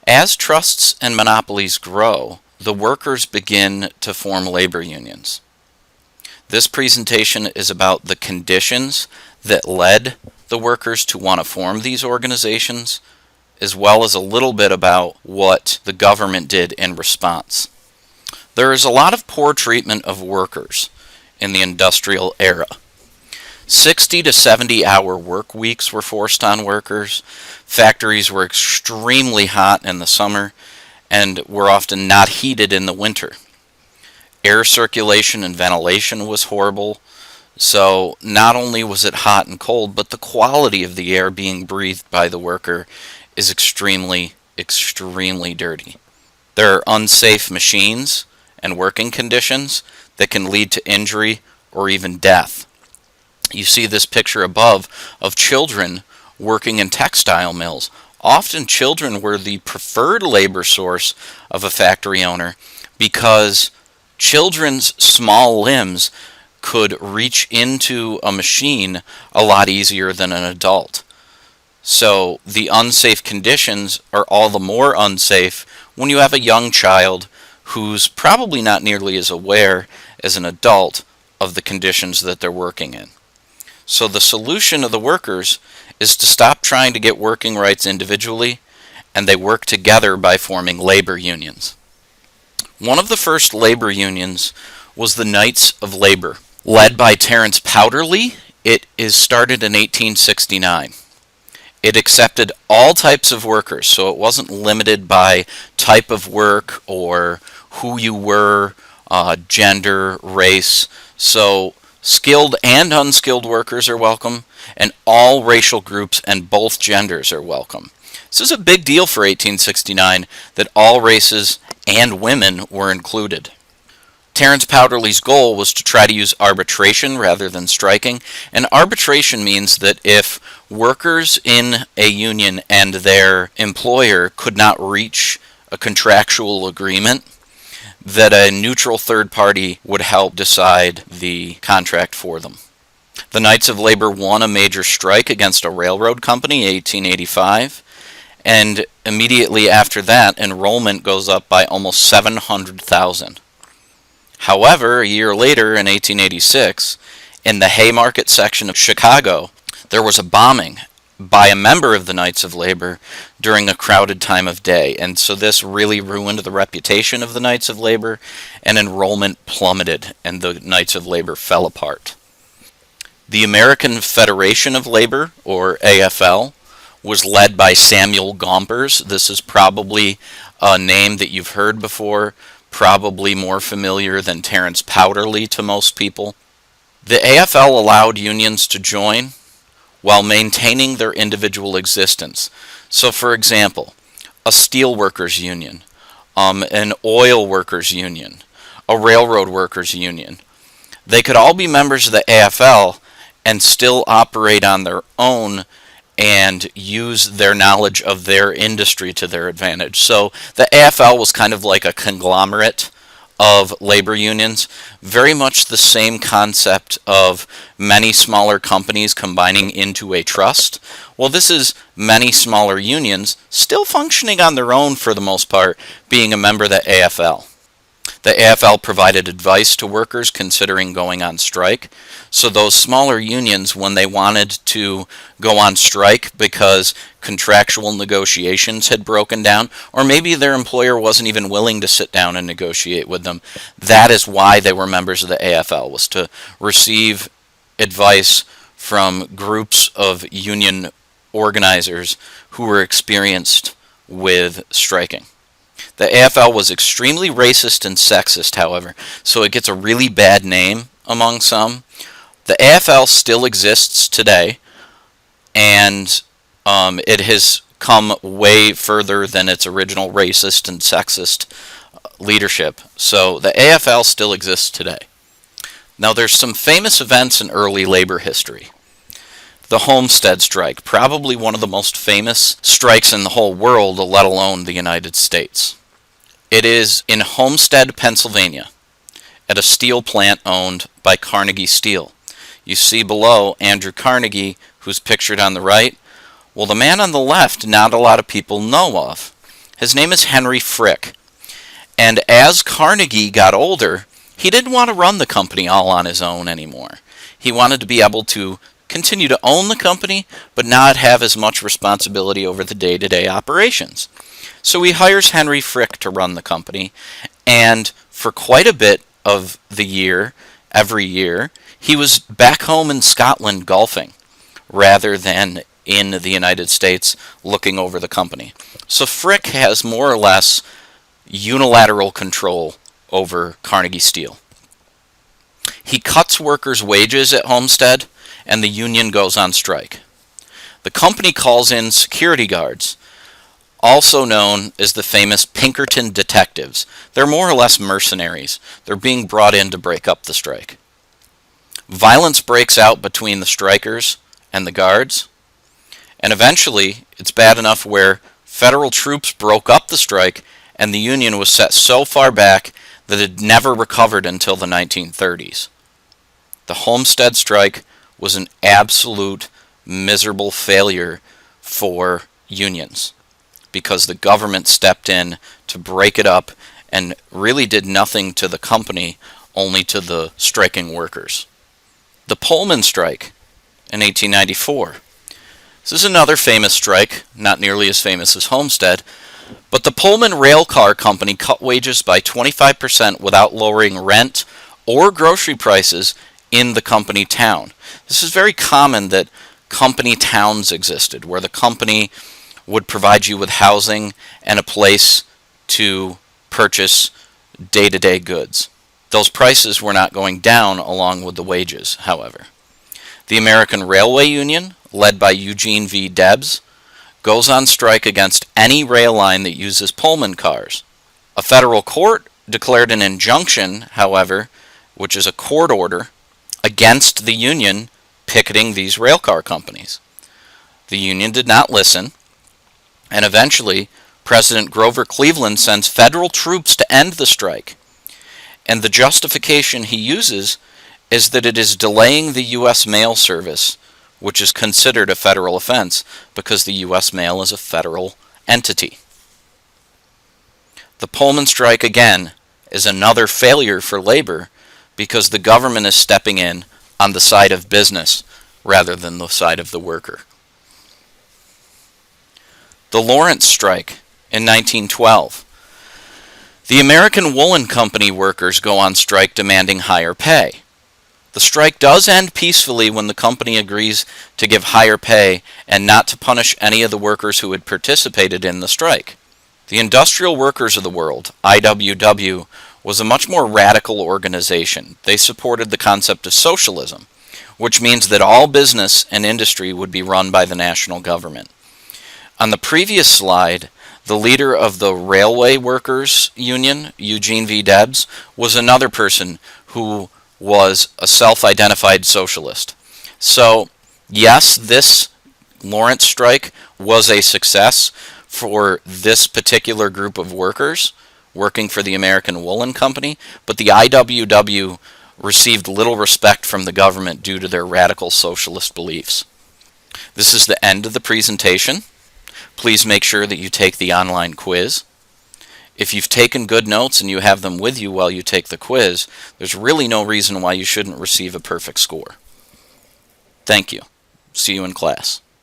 As trusts and monopolies grow, the workers begin to form labor unions. This presentation is about the conditions that led the workers to want to form these organizations, as well as a little bit about what the government did in response. There is a lot of poor treatment of workers in the industrial era. 60 to 70-hour work weeks were forced on workers. Factories were extremely hot in the summer and were often not heated in the winter. Air circulation and ventilation was horrible, so not only was it hot and cold, but the quality of the air being breathed by the worker is extremely, extremely dirty. There are unsafe machines and working conditions that can lead to injury or even death. You see this picture above of children working in textile mills. Often children were the preferred labor source of a factory owner because children's small limbs could reach into a machine a lot easier than an adult. So the unsafe conditions are all the more unsafe when you have a young child who's probably not nearly as aware as an adult of the conditions that they're working in. So the solution of the workers is to stop trying to get working rights individually, and they work together by forming labor unions. One of the first labor unions was the Knights of Labor. Led by Terence Powderly, it is started in 1869. It accepted all types of workers, so it wasn't limited by type of work or who you were, gender, race. So skilled and unskilled workers are welcome, and all racial groups and both genders are welcome. This is a big deal for 1869 that all races and women were included. Terence Powderly's goal was to try to use arbitration rather than striking, and arbitration means that if workers in a union and their employer could not reach a contractual agreement, that a neutral third party would help decide the contract for them. The Knights of Labor won a major strike against a railroad company in 1885, and immediately after that, enrollment goes up by almost 700,000. However, a year later, in 1886, in the Haymarket section of Chicago, there was a bombing by a member of the Knights of Labor during a crowded time of day, and so this really ruined the reputation of the Knights of Labor, and enrollment plummeted, and the Knights of Labor fell apart. The American Federation of Labor, or AFL, was led by Samuel Gompers. This is probably a name that you've heard before, probably more familiar than Terence Powderly to most people. The AFL allowed unions to join while maintaining their individual existence. So for example, a steel workers union, an oil workers union, a railroad workers union. They could all be members of the AFL and still operate on their own and use their knowledge of their industry to their advantage. So the AFL was kind of like a conglomerate of labor unions, very much the same concept of many smaller companies combining into a trust. Well, this is many smaller unions still functioning on their own for the most part, being a member of the AFL. The AFL provided advice to workers considering going on strike. So those smaller unions, when they wanted to go on strike because contractual negotiations had broken down, or maybe their employer wasn't even willing to sit down and negotiate with them, that is why they were members of the AFL, was to receive advice from groups of union organizers who were experienced with striking. The AFL was extremely racist and sexist, however, so it gets a really bad name among some. The AFL still exists today, and it has come way further than its original racist and sexist leadership. So the AFL still exists today. Now there's some famous events in early labor history. The Homestead Strike, probably one of the most famous strikes in the whole world, let alone the United States. It is in Homestead, Pennsylvania, at a steel plant owned by Carnegie Steel. You see below Andrew Carnegie, who's pictured on the right. Well, the man on the left, not a lot of people know of. His name is Henry Frick. And as Carnegie got older, he didn't want to run the company all on his own anymore. He wanted to be able to continue to own the company, but not have as much responsibility over the day-to-day operations. So he hires Henry Frick to run the company, and for quite a bit of the year, every year, he was back home in Scotland golfing, rather than in the United States looking over the company. So Frick has more or less unilateral control over Carnegie Steel. He cuts workers' wages at Homestead, and the union goes on strike. The company calls in security guards, also known as the famous Pinkerton detectives. They're more or less mercenaries. They're being brought in to break up the strike. Violence breaks out between the strikers and the guards, and eventually it's bad enough where federal troops broke up the strike, and the union was set so far back that it never recovered until the 1930s. The Homestead Strike was an absolute miserable failure for unions because the government stepped in to break it up and really did nothing to the company, only to the striking workers. The Pullman Strike in 1894. This is another famous strike, not nearly as famous as Homestead, but the Pullman Rail Car Company cut wages by 25% without lowering rent or grocery prices in the company town. This is very common that company towns existed, where the company would provide you with housing and a place to purchase day-to-day goods. Those prices were not going down along with the wages, however. The American Railway Union, led by Eugene V. Debs, goes on strike against any rail line that uses Pullman cars. A federal court declared an injunction, however, which is a court order, against the union picketing these railcar companies. The union did not listen, and eventually President Grover Cleveland sends federal troops to end the strike. And the justification he uses is that it is delaying the U.S. mail service, which is considered a federal offense because the U.S. mail is a federal entity. The Pullman Strike, again, is another failure for labor because the government is stepping in on the side of business rather than the side of the worker. The Lawrence Strike in 1912. The American Woolen Company workers go on strike demanding higher pay. The strike does end peacefully when the company agrees to give higher pay and not to punish any of the workers who had participated in the strike. The Industrial Workers of the World, IWW, was a much more radical organization. They supported the concept of socialism, which means that all business and industry would be run by the national government. On the previous slide, the leader of the Railway Workers Union, Eugene V. Debs, was another person who was a self-identified socialist. So, yes, this Lawrence Strike was a success for this particular group of workers working for the American Woolen Company, but the IWW received little respect from the government due to their radical socialist beliefs. This is the end of the presentation. Please make sure that you take the online quiz. If you've taken good notes and you have them with you while you take the quiz, there's really no reason why you shouldn't receive a perfect score. Thank you. See you in class.